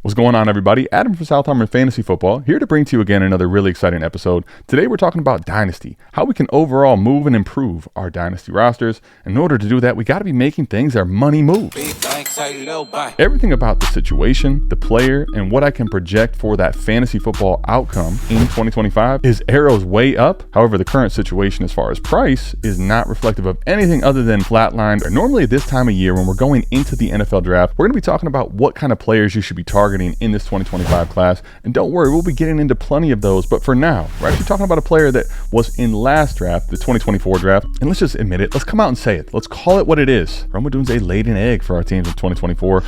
What's going on, everybody? Adam from South Harmon Fantasy Football here to bring to you again another really exciting episode. Today we're talking about Dynasty, how we can overall move and improve our Dynasty rosters. In order to do that, we got to be making things our money move. Everything about the situation, the player, and what I can project for that fantasy football outcome in 2025 is arrows way up. However, the current situation as far as price is not reflective of anything other than flatlined. Normally at this time of year when we're going into the NFL draft, we're going to be talking about what kind of players you should be targeting in this 2025 class. And don't worry, we'll be getting into plenty of those. But for now, we're actually talking about a player that was in last draft, the 2024 draft. And let's just admit it. Let's come out and say it. Let's call it what it is. Odunze laid an egg for our teams in 2024.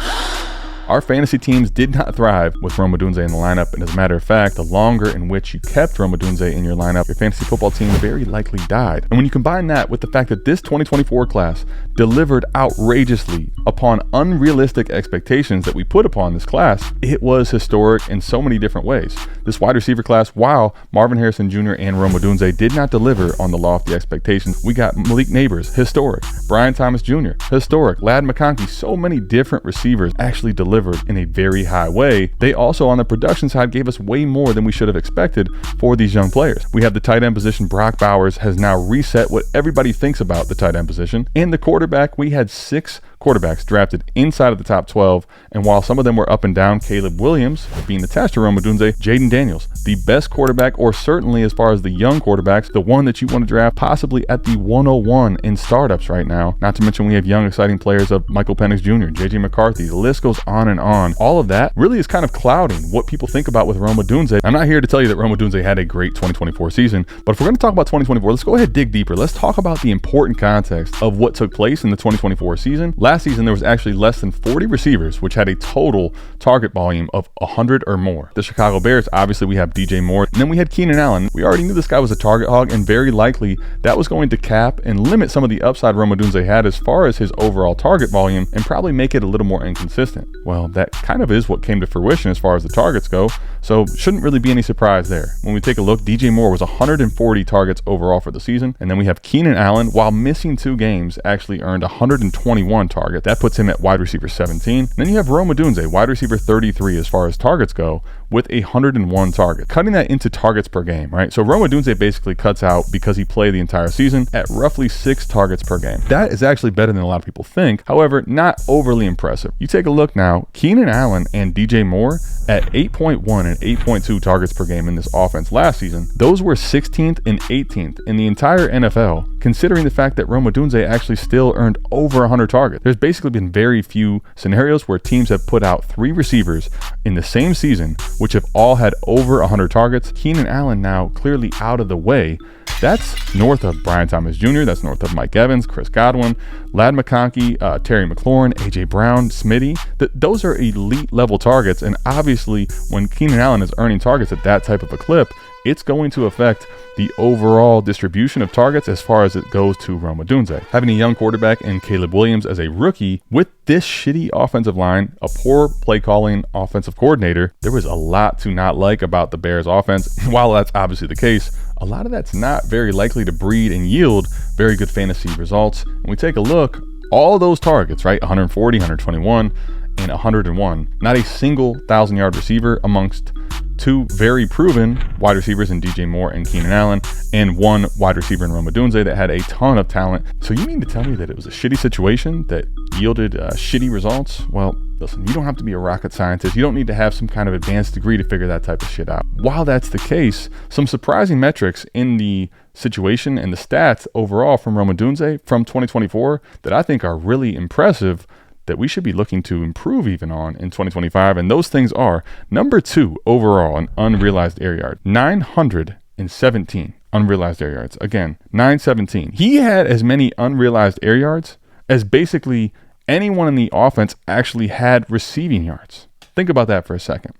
Our fantasy teams did not thrive with Odunze in the lineup, and as a matter of fact, the longer in which you kept Odunze in your lineup, your fantasy football team very likely died. And when you combine that with the fact that this 2024 class delivered outrageously upon unrealistic expectations that we put upon this class, it was historic in so many different ways. This wide receiver class, while Marvin Harrison Jr. and Odunze did not deliver on the lofty expectations, we got Malik Neighbors, historic. Brian Thomas Jr., historic. Ladd McConkey, so many different receivers actually delivered in a very high way. They also on the production side gave us way more than we should have expected for these young players. We have the tight end position. Brock Bowers has now reset what everybody thinks about the tight end position. And the quarterback, we had 6 quarterbacks drafted inside of the top 12, and while some of them were up and down, Caleb Williams being attached to Odunze, Jaden Daniels, the best quarterback, or certainly as far as the young quarterbacks, the one that you want to draft possibly at the 101 in startups right now. Not to mention we have young exciting players of Michael Penix Jr., JJ McCarthy. The list goes on and on. All of that really is kind of clouding what people think about with Odunze. I'm not here to tell you that Odunze had a great 2024 season, but if we're going to talk about 2024, let's go ahead and dig deeper. Let's talk about the important context of what took place in the 2024 season. Last season, there was actually less than 40 receivers, which had a total target volume of 100 or more. The Chicago Bears, obviously, we have DJ Moore, and then we had Keenan Allen. We already knew this guy was a target hog, and very likely that was going to cap and limit some of the upside Odunze had as far as his overall target volume and probably make it a little more inconsistent. Well, that kind of is what came to fruition as far as the targets go, so shouldn't really be any surprise there. When we take a look, DJ Moore was 140 targets overall for the season, and then we have Keenan Allen, while missing 2 games, actually earned 121 targets. That puts him at wide receiver 17. Then you have Odunze, wide receiver 33 as far as targets go, with 101 targets. Cutting that into targets per game, right? So Odunze basically cuts out, because he played the entire season, at roughly 6 targets per game. That is actually better than a lot of people think. However, not overly impressive. You take a look now, Keenan Allen and DJ Moore at 8.1 and 8.2 targets per game in this offense last season. Those were 16th and 18th in the entire NFL, considering the fact that Odunze actually still earned over 100 targets. There's basically been very few scenarios where teams have put out 3 receivers in the same season, which have all had over 100 targets. Keenan Allen now clearly out of the way. That's north of Brian Thomas Jr., that's north of Mike Evans, Chris Godwin, Ladd McConkey, Terry McLaurin, AJ Brown, Smitty. Those are elite level targets, and obviously when Keenan Allen is earning targets at that type of a clip, it's going to affect the overall distribution of targets as far as it goes to Odunze. Having a young quarterback in Caleb Williams as a rookie with this shitty offensive line, a poor play calling offensive coordinator, there was a lot to not like about the Bears offense. While that's obviously the case, a lot of that's not very likely to breed and yield very good fantasy results. When we take a look, all those targets, right? 140, 121, and 101. Not a single 1,000-yard receiver amongst 2 very proven wide receivers in DJ Moore and Keenan Allen, and 1 wide receiver in Odunze that had a ton of talent. So you mean to tell me that it was a shitty situation that yielded shitty results? Well, listen, you don't have to be a rocket scientist. You don't need to have some kind of advanced degree to figure that type of shit out. While that's the case, some surprising metrics in the situation and the stats overall from Odunze from 2024 that I think are really impressive, that we should be looking to improve even on in 2025. And those things are, number 2 overall in unrealized air yards, 917 unrealized air yards. Again, 917. He had as many unrealized air yards as basically anyone in the offense actually had receiving yards. Think about that for a second.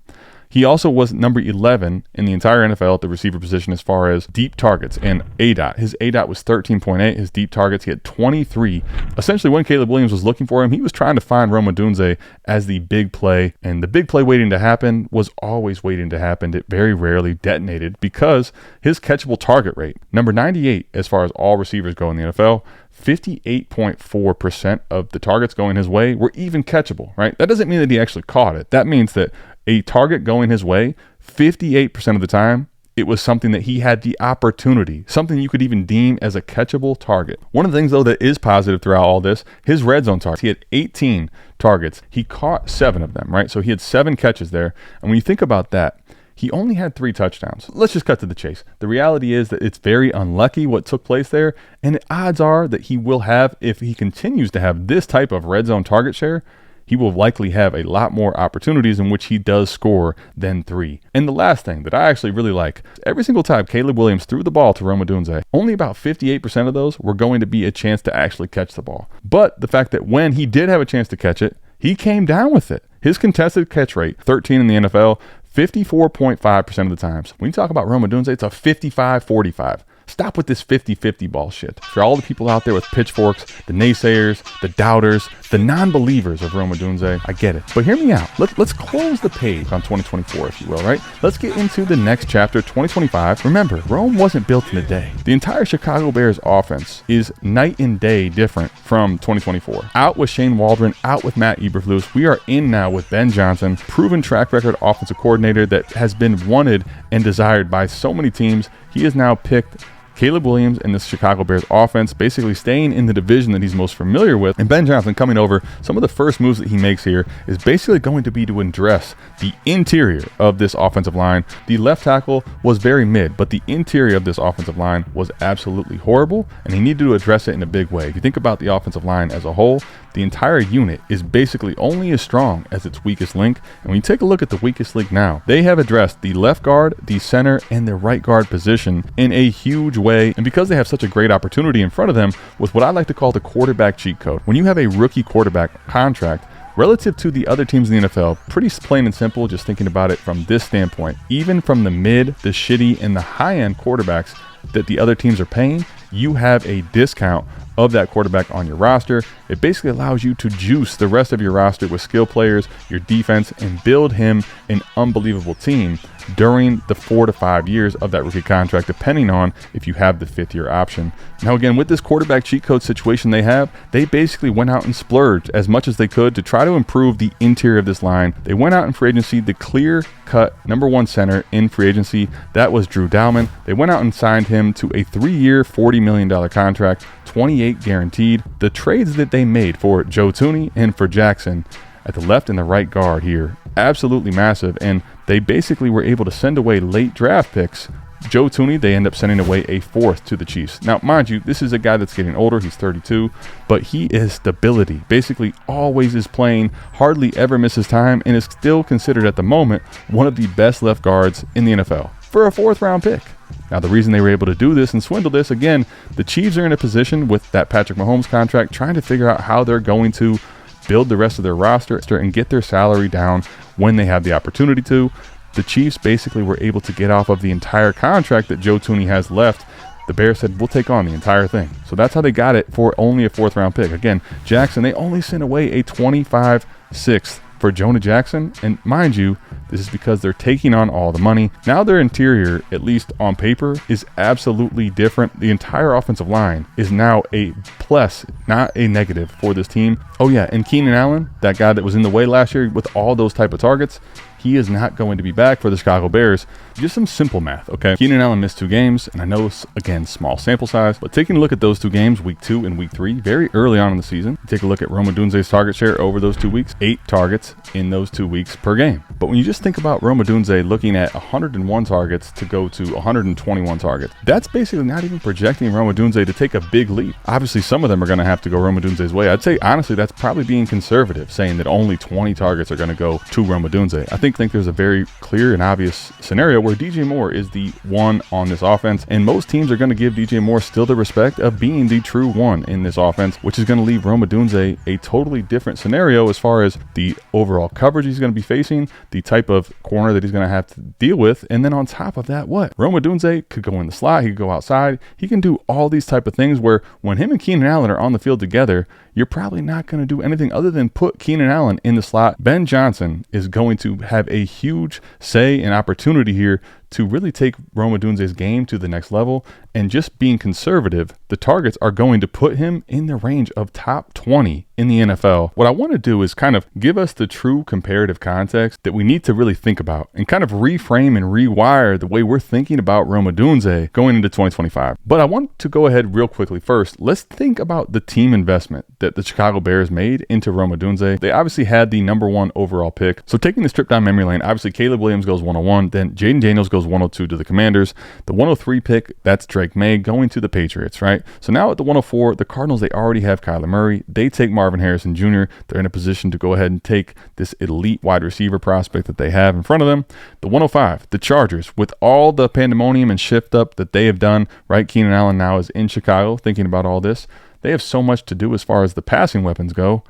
He also was number 11 in the entire NFL at the receiver position as far as deep targets and ADOT. His ADOT was 13.8. His deep targets, he had 23. Essentially, when Caleb Williams was looking for him, he was trying to find Odunze as the big play. And the big play waiting to happen was always waiting to happen. It very rarely detonated because his catchable target rate, number 98 as far as all receivers go in the NFL, 58.4% of the targets going his way were even catchable, right? That doesn't mean that he actually caught it. That means that a target going his way, 58% of the time, it was something that he had the opportunity, something you could even deem as a catchable target. One of the things, though, that is positive throughout all this, his red zone targets. He had 18 targets. He caught 7 of them, right? So he had 7 catches there. And when you think about that, he only had 3 touchdowns. Let's just cut to the chase. The reality is that it's very unlucky what took place there. And the odds are that he will have, if he continues to have this type of red zone target share, he will likely have a lot more opportunities in which he does score than 3. And the last thing that I actually really like, every single time Caleb Williams threw the ball to Rome Odunze, only about 58% of those were going to be a chance to actually catch the ball. But the fact that when he did have a chance to catch it, he came down with it. His contested catch rate, 13 in the NFL, 54.5% of the times. When you talk about Rome Odunze, it's a 55-45. Stop with this 50-50 bullshit. For all the people out there with pitchforks, the naysayers, the doubters, the non-believers of Rome Odunze, I get it. But hear me out. Let's close the page on 2024, if you will, right? Let's get into the next chapter, 2025. Remember, Rome wasn't built in a day. The entire Chicago Bears offense is night and day different from 2024. Out with Shane Waldron, out with Matt Eberflus. We are in now with Ben Johnson, proven track record offensive coordinator that has been wanted and desired by so many teams. He has now picked Caleb Williams and the Chicago Bears offense, basically staying in the division that he's most familiar with. And Ben Johnson coming over, some of the first moves that he makes here is basically going to be to address the interior of this offensive line. The left tackle was very mid, but the interior of this offensive line was absolutely horrible, and he needed to address it in a big way. If you think about the offensive line as a whole, the entire unit is basically only as strong as its weakest link. And when you take a look at the weakest link now, they have addressed the left guard, the center, and the right guard position in a huge way. And because they have such a great opportunity in front of them with what I like to call the quarterback cheat code. When you have a rookie quarterback contract, relative to the other teams in the NFL, pretty plain and simple, just thinking about it from this standpoint, even from the mid, the shitty, and the high-end quarterbacks that the other teams are paying, you have a discount of that quarterback on your roster. It basically allows you to juice the rest of your roster with skill players, your defense, and build him an unbelievable team during the 4 to 5 years of that rookie contract, depending on if you have the 5th-year option. Now, again, with this quarterback cheat code situation they basically went out and splurged as much as they could to try to improve the interior of this line. They went out in free agency, the clear-cut #1 center in free agency. That was Drew Dalman. They went out and signed him to a 3-year, $40 million contract, 28 guaranteed. The trades that they made for Joe Thuney and for Jackson at the left and the right guard here, absolutely massive. And they basically were able to send away late draft picks. Joe Thuney, they end up sending away a 4th to the Chiefs. Now, mind you, this is a guy that's getting older. He's 32, but he is stability. Basically, always is playing, hardly ever misses time, and is still considered at the moment one of the best left guards in the NFL for a 4th-round pick. Now, the reason they were able to do this and swindle this, again, the Chiefs are in a position with that Patrick Mahomes contract trying to figure out how they're going to build the rest of their roster and get their salary down when they have the opportunity to. The Chiefs basically were able to get off of the entire contract that Joe Thuney has left. The Bears said, we'll take on the entire thing. So that's how they got it for only a 4th-round pick. Again, Jackson, they only sent away a 25/6 for Jonah Jackson. And mind you, this is because they're taking on all the money. Now their interior, at least on paper, is absolutely different. The entire offensive line is now a plus, not a negative for this team. Oh yeah, and Keenan Allen, that guy that was in the way last year with all those type of targets, he is not going to be back for the Chicago Bears. Just some simple math, okay? Keenan Allen missed 2 games, and I know, again, small sample size, but taking a look at those 2 games, week 2 and week 3, very early on in the season, take a look at Rome Odunze's target share over those 2 weeks, 8 targets in those 2 weeks per game. But when you just think about Rome Odunze looking at 101 targets to go to 121 targets, that's basically not even projecting Rome Odunze to take a big leap. Obviously, some of them are going to have to go Rome Odunze's way. I'd say, honestly, that's probably being conservative, saying that only 20 targets are going to go to Rome Odunze. I think there's a very clear and obvious scenario where DJ Moore is the one on this offense, and most teams are going to give DJ Moore still the respect of being the true one in this offense, which is going to leave Rome Odunze a totally different scenario as far as the overall coverage he's going to be facing, the type of corner that he's going to have to deal with, and then on top of that, what? Rome Odunze could go in the slot, he could go outside, he can do all these type of things where when him and Keenan Allen are on the field together, you're probably not going to do anything other than put Keenan Allen in the slot. Ben Johnson is going to have a huge say and opportunity here to really take Rome Odunze's game to the next level, and just being conservative, the targets are going to put him in the range of top 20 in the NFL. What I want to do is kind of give us the true comparative context that we need to really think about and kind of reframe and rewire the way we're thinking about Rome Odunze going into 2025. But I want to go ahead real quickly first. Let's think about the team investment that the Chicago Bears made into Rome Odunze. They obviously had the #1 overall pick. So taking the strip down memory lane, obviously Caleb Williams goes 101, then Jaden Daniels goes 102 to the Commanders. The 103 pick, that's Drake May going to the Patriots, right? So now at the 104, the Cardinals, they already have Kyler Murray. They take Marvin Harrison Jr. They're in a position to go ahead and take this elite wide receiver prospect that they have in front of them. The 105, the Chargers, with all the pandemonium and shift up that they have done, right? Keenan Allen now is in Chicago thinking about all this. They have so much to do as far as the passing weapons go.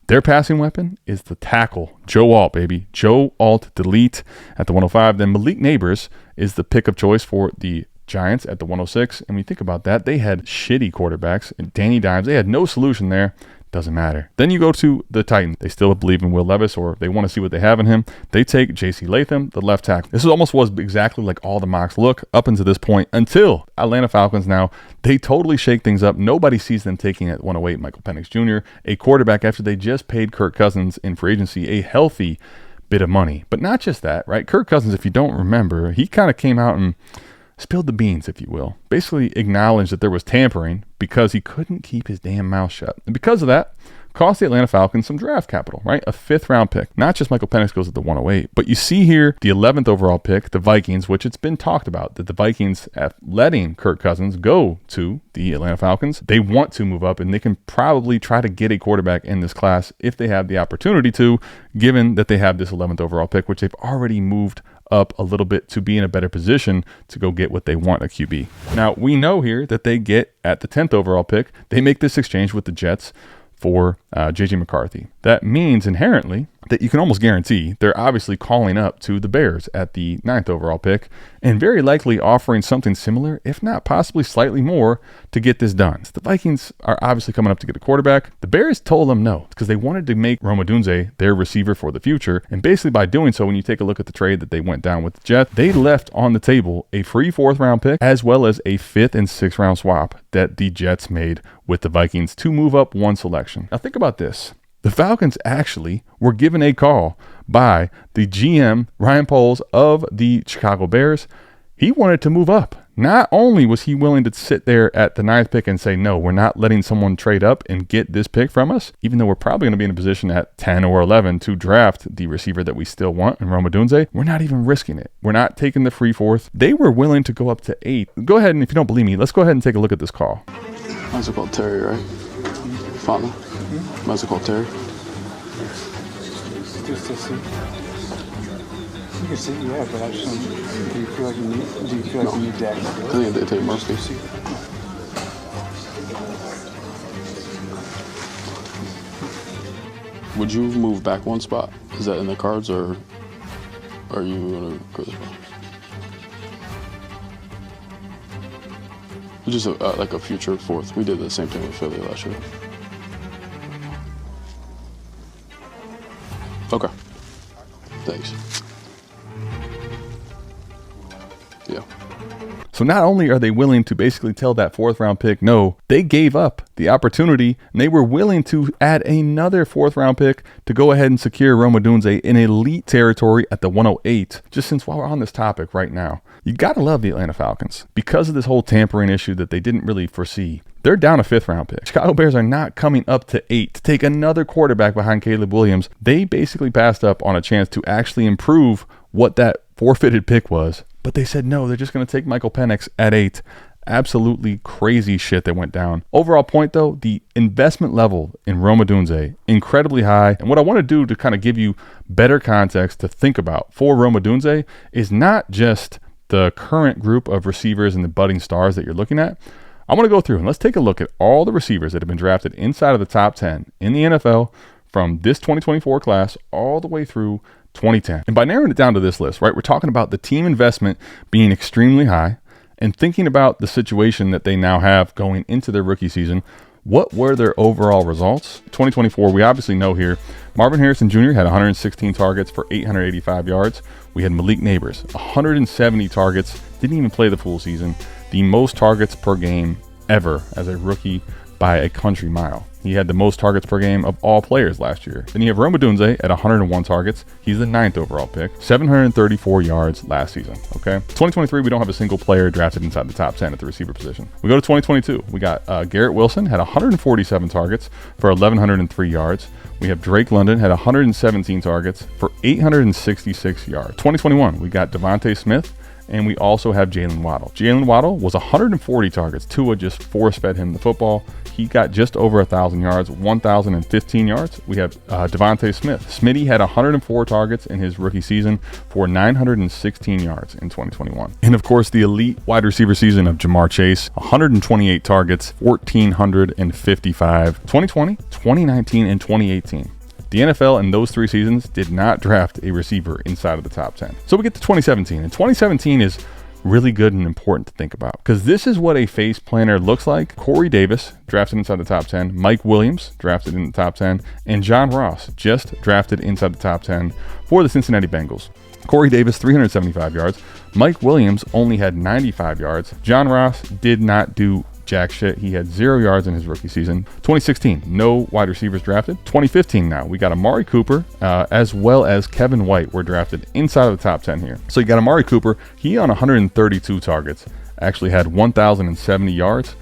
Their passing weapon is the tackle, Joe Alt, baby. Joe Alt, delete at the 105. Then Malik Neighbors is the pick of choice for the Giants at the 106. And when you think about that, they had shitty quarterbacks. And Danny Dimes, they had no solution there. Doesn't matter. Then you go to the Titans. They still believe in Will Levis, or they want to see what they have in him. They take J.C. Latham, the left tackle. This almost was exactly like all the mocks look up until this point, until Atlanta Falcons now, they totally shake things up. Nobody sees them taking at 108 Michael Penix Jr., a quarterback after they just paid Kirk Cousins in free agency a healthy bit of money. But not just that, right? Kirk Cousins, if you don't remember, he kind of came out and spilled the beans, if you will. Basically acknowledged that there was tampering because he couldn't keep his damn mouth shut. And because of that, cost the Atlanta Falcons some draft capital, right? A 5th round pick. Not just Michael Penix goes at the 108, but you see here the 11th overall pick, the Vikings, which it's been talked about that the Vikings, letting Kirk Cousins go to the Atlanta Falcons, they want to move up, and they can probably try to get a quarterback in this class if they have the opportunity to, given that they have this 11th overall pick, which they've already moved up a little bit to be in a better position to go get what they want, a QB. Now, we know here that they get at the 10th overall pick, they make this exchange with the Jets for J.J. McCarthy. That means inherently that you can almost guarantee they're obviously calling up to the Bears at the 9th overall pick and very likely offering something similar, if not possibly slightly more, to get this done. So the Vikings are obviously coming up to get a quarterback. The Bears told them no because they wanted to make Rome Odunze their receiver for the future. And basically by doing so, when you take a look at the trade that they went down with the Jets, they left on the table a free 4th round pick as well as a 5th and 6th round swap that the Jets made with the Vikings to move up one selection. Now think about this. The Falcons actually were given a call by the GM, Ryan Poles, of the Chicago Bears. He wanted to move up. Not only was he willing to sit there at the 9th pick and say, no, we're not letting someone trade up and get this pick from us, even though we're probably going to be in a position at 10 or 11 to draft the receiver that we still want in Rome Odunze. We're not even risking it. We're not taking the free 4th. They were willing to go up to 8. Go ahead, and if you don't believe me, let's go ahead and take a look at this call. Mine's called Terry, right? Father? Mine's called Terry. Just to see. You can see, yeah, but I just don't. Do you feel like you need that? I think they take Murphy. Would you move back one spot? Is that in the cards, or are you gonna go this way? Just like a future 4th. We did the same thing with Philly last year. Okay. Thanks. Yeah. So not only are they willing to basically tell that 4th round pick no, they gave up the opportunity and they were willing to add another 4th round pick to go ahead and secure Rome Odunze in elite territory at the 108. Just since while we're on this topic right now, you got to love the Atlanta Falcons because of this whole tampering issue that they didn't really foresee. They're down a 5th round pick. Chicago Bears are not coming up to 8 to take another quarterback behind Caleb Williams. They basically passed up on a chance to actually improve what that forfeited pick was. But they said no, they're just going to take Michael Penix at 8. Absolutely crazy shit that went down. Overall point though, the investment level in Rome Odunze, incredibly high. And what I want to do to kind of give you better context to think about for Rome Odunze is not just the current group of receivers and the budding stars that you're looking at. I want to go through and let's take a look at all the receivers that have been drafted inside of the top 10 in the NFL from this 2024 class all the way through 2010. And by narrowing it down to this list, right, we're talking about the team investment being extremely high and thinking about the situation that they now have going into their rookie season. What were their overall results? 2024, we obviously know here, Marvin Harrison Jr. had 116 targets for 885 yards. We had Malik Neighbors, 170 targets, didn't even play the full season. The most targets per game ever as a rookie by a country mile. He had the most targets per game of all players last year. Then you have Odunze at 101 targets. He's the 9th overall pick, 734 yards last season, okay? 2023, we don't have a single player drafted inside the top 10 at the receiver position. We go to 2022. We got Garrett Wilson had 147 targets for 1,103 yards. We have Drake London had 117 targets for 866 yards. 2021, we got Devontae Smith, and we also have Jalen Waddle. Jalen Waddle was 140 targets. Tua just force-fed him the football. He got just over 1,000 yards, 1,015 yards. We have Devontae Smith. Smitty had 104 targets in his rookie season for 916 yards in 2021. And of course, the elite wide receiver season of Jamar Chase, 128 targets, 1,455. 2020, 2019, and 2018. The NFL in those 3 seasons did not draft a receiver inside of the top 10. So we get to 2017, and 2017 is really good and important to think about because this is what a face planner looks like. Corey Davis drafted inside the top 10, Mike Williams drafted in the top 10, and John Ross just drafted inside the top 10 for the Cincinnati Bengals. Corey Davis, 375 yards. Mike Williams only had 95 yards. John Ross did not do jack shit. He had 0 yards in his rookie season. 2016, no wide receivers drafted. 2015 now, we got Amari Cooper as well as Kevin White were drafted inside of the top 10 here. So you got Amari Cooper. He on 132 targets actually had 1,070 yards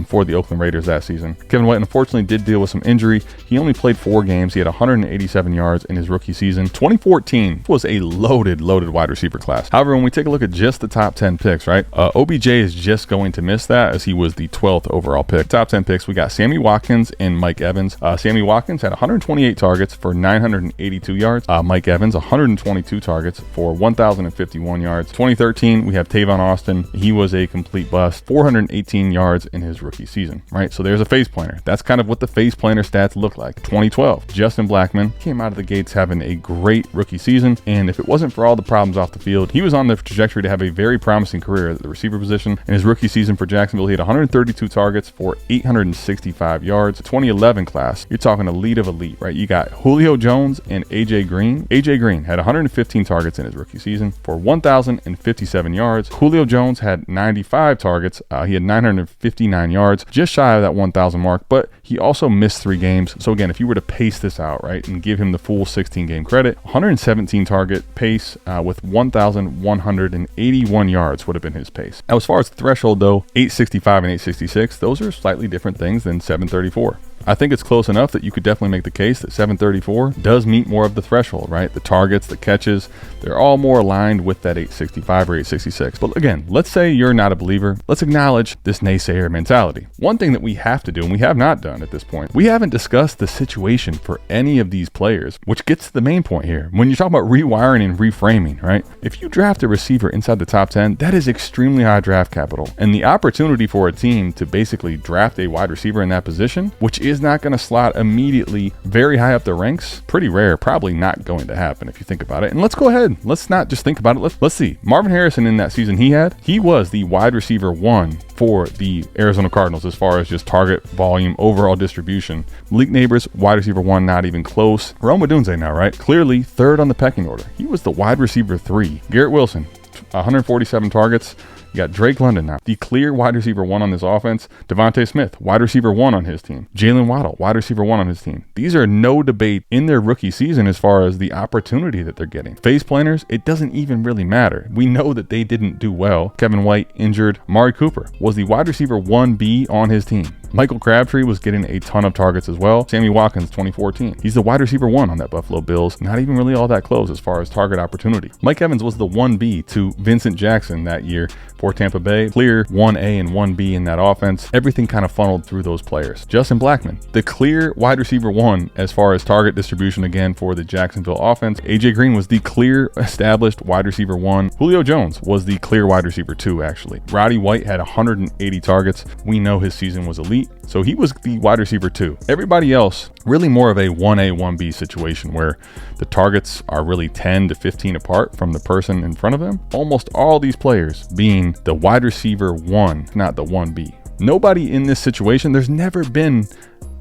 for the Oakland Raiders that season. Kevin White unfortunately did deal with some injury. He only played 4 games. He had 187 yards in his rookie season. 2014 was a loaded wide receiver class. However, when we take a look at just the top 10 picks, right, OBJ is just going to miss that as he was the 12th overall pick. Top 10 picks, we got Sammy Watkins and Mike Evans. Sammy Watkins had 128 targets for 982 yards. Mike Evans, 122 targets for 1,051 yards. 2013, we have Tavon Austin. He was a complete bust, 418 yards in his rookie season, right? So there's a face planner. That's kind of what the face planner stats look like. 2012, Justin Blackmon came out of the gates having a great rookie season, and if it wasn't for all the problems off the field, he was on the trajectory to have a very promising career at the receiver position. In his rookie season for Jacksonville, he had 132 targets for 865 yards. 2011 class, you're talking elite of elite, right? You got Julio Jones and AJ Green. AJ Green had 115 targets in his rookie season for 1,057 yards. Julio Jones had 95 targets. He had 959 yards, just shy of that 1,000 mark, but he also missed 3 games. So again, if you were to pace this out, right, and give him the full 16 game credit, 117 target pace with 1,181 yards would have been his pace. Now, as far as the threshold though, 865 and 866, those are slightly different things than 734. I think it's close enough that you could definitely make the case that 734 does meet more of the threshold, right? The targets, the catches, they're all more aligned with that 865 or 866. But again, let's say you're not a believer. Let's acknowledge this naysayer mentality. One thing that we have to do, and we have not done at this point, we haven't discussed the situation for any of these players, which gets to the main point here. When you talk about rewiring and reframing, right? If you draft a receiver inside the top 10, that is extremely high draft capital. And the opportunity for a team to basically draft a wide receiver in that position, which is not going to slot immediately very high up the ranks, pretty rare, probably not going to happen if you think about it. And let's go ahead, let's not just think about it, let's see. Marvin Harrison in that season he was the wide receiver 1 for the Arizona Cardinals as far as just target volume, overall distribution. Malik Neighbors, wide receiver 1, not even close. Odunze now, right? Clearly 3rd on the pecking order. He was the wide receiver 3. Garrett Wilson, 147 targets. You got Drake London now, the clear wide receiver 1 on this offense. Devontae Smith, wide receiver 1 on his team. Jalen Waddle, wide receiver 1 on his team. These are no debate in their rookie season as far as the opportunity that they're getting. Face planners, it doesn't even really matter. We know that they didn't do well. Kevin White injured. Amari Cooper was the wide receiver 1B on his team. Michael Crabtree was getting a ton of targets as well. Sammy Watkins, 2014. He's the wide receiver 1 on that Buffalo Bills. Not even really all that close as far as target opportunity. Mike Evans was the 1B to Vincent Jackson that year for Tampa Bay. Clear 1A and 1B in that offense. Everything kind of funneled through those players. Justin Blackmon, the clear wide receiver 1 as far as target distribution again for the Jacksonville offense. AJ Green was the clear established wide receiver 1. Julio Jones was the clear wide receiver 2 actually. Roddy White had 180 targets. We know his season was elite. So he was the wide receiver 2. Everybody else, really more of a 1A, 1B situation where the targets are really 10 to 15 apart from the person in front of them. Almost all these players being the wide receiver 1, not the 1B. Nobody in this situation, there's never been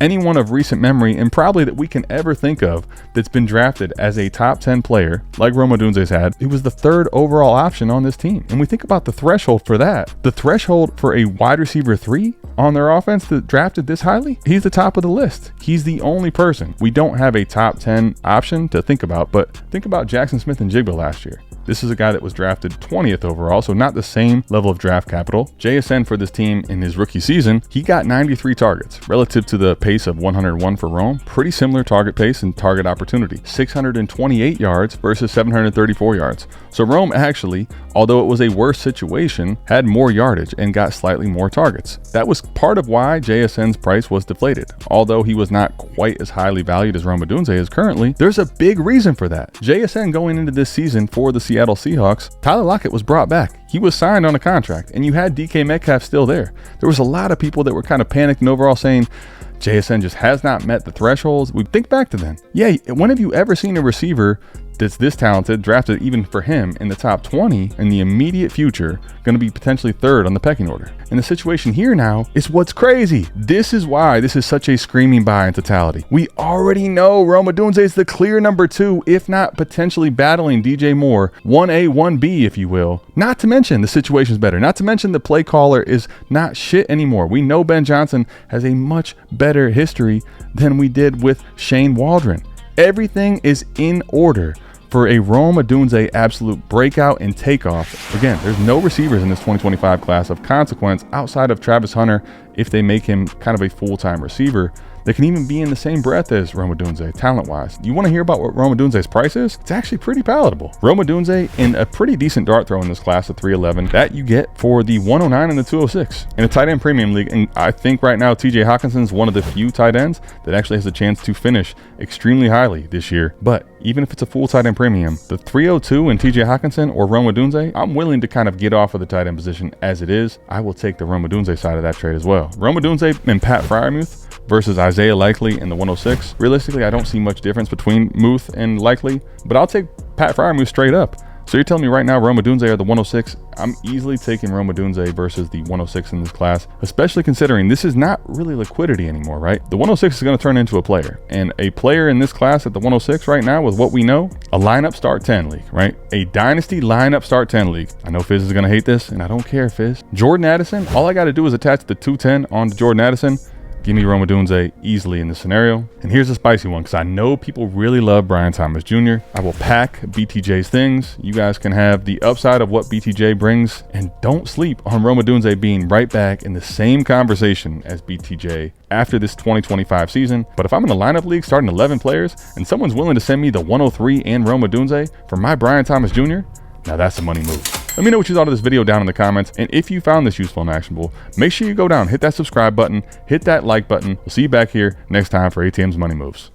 anyone of recent memory, and probably that we can ever think of, that's been drafted as a top 10 player like Rome Odunze's had. He was the 3rd overall option on this team. And we think about the threshold for that. The threshold for a wide receiver 3 on their offense that drafted this highly, he's the top of the list. He's the only person. We don't have a top 10 option to think about, but think about Jackson Smith and Jigba last year. This is a guy that was drafted 20th overall, so not the same level of draft capital. JSN for this team in his rookie season, he got 93 targets relative to the pace of 101 for Rome. Pretty similar target pace and target opportunity. 628 yards versus 734 yards. So Rome actually, although it was a worse situation, had more yardage and got slightly more targets. That was part of why JSN's price was deflated. Although he was not quite as highly valued as Rome Odunze is currently, there's a big reason for that. JSN going into this season for the Seattle Seahawks, Tyler Lockett was brought back. He was signed on a contract, and you had DK Metcalf still there. There was a lot of people that were kind of panicked and overall saying, JSN just has not met the thresholds. We think back to then. Yeah, when have you ever seen a receiver that's this talented, drafted even for him in the top 20 in the immediate future, going to be potentially 3rd on the pecking order? And the situation here now is what's crazy. This is why this is such a screaming buy in totality. We already know Rome Odunze is the clear number 2, if not potentially battling DJ Moore, 1A, 1B, if you will. Not to mention the situation's better. Not to mention the play caller is not shit anymore. We know Ben Johnson has a much better history than we did with Shane Waldron. Everything is in order for a Rome Odunze absolute breakout and takeoff. Again, there's no receivers in this 2025 class of consequence outside of Travis Hunter if they make him kind of a full-time receiver that can even be in the same breath as Rome Odunze talent-wise. You want to hear about what Rome Odunze's price is? It's actually pretty palatable. Rome Odunze in a pretty decent dart throw in this class of 311 that you get for the 109 and the 206 in a tight end premium league. And I think right now TJ Hawkinson's one of the few tight ends that actually has a chance to finish extremely highly this year. But even if it's a full tight end premium, the 302 in TJ Hawkinson or Rome Odunze, I'm willing to kind of get off of the tight end position as it is. I will take the Rome Odunze side of that trade as well. Rome Odunze and Pat Freiermuth versus Isaiah Likely in the 106. Realistically, I don't see much difference between Muth and Likely, but I'll take Pat Freiermuth straight up. So you're telling me right now Rome Odunze are the 106? I'm easily taking Rome Odunze versus the 106 in this class, especially considering this is not really liquidity anymore, right? The 106 is going to turn into a player, and a player in this class at the 106 right now with what we know, a lineup start 10 league, right? A dynasty lineup start 10 league. I know Fizz is going to hate this, and I don't care, Fizz. Jordan Addison, all I got to do is attach the 210 onto Jordan Addison. Give me Rome Odunze easily in this scenario. And here's a spicy one, because I know people really love Brian Thomas Jr. I will pack BTJ's things. You guys can have the upside of what BTJ brings, and don't sleep on Rome Odunze being right back in the same conversation as BTJ after this 2025 season. But if I'm in a lineup league starting 11 players and someone's willing to send me the 103 and Rome Odunze for my Brian Thomas Jr., now that's a money move. Let me know what you thought of this video down in the comments, and if you found this useful and actionable, make sure you go down, hit that subscribe button, hit that like button. We'll see you back here next time for ATM's Money Moves.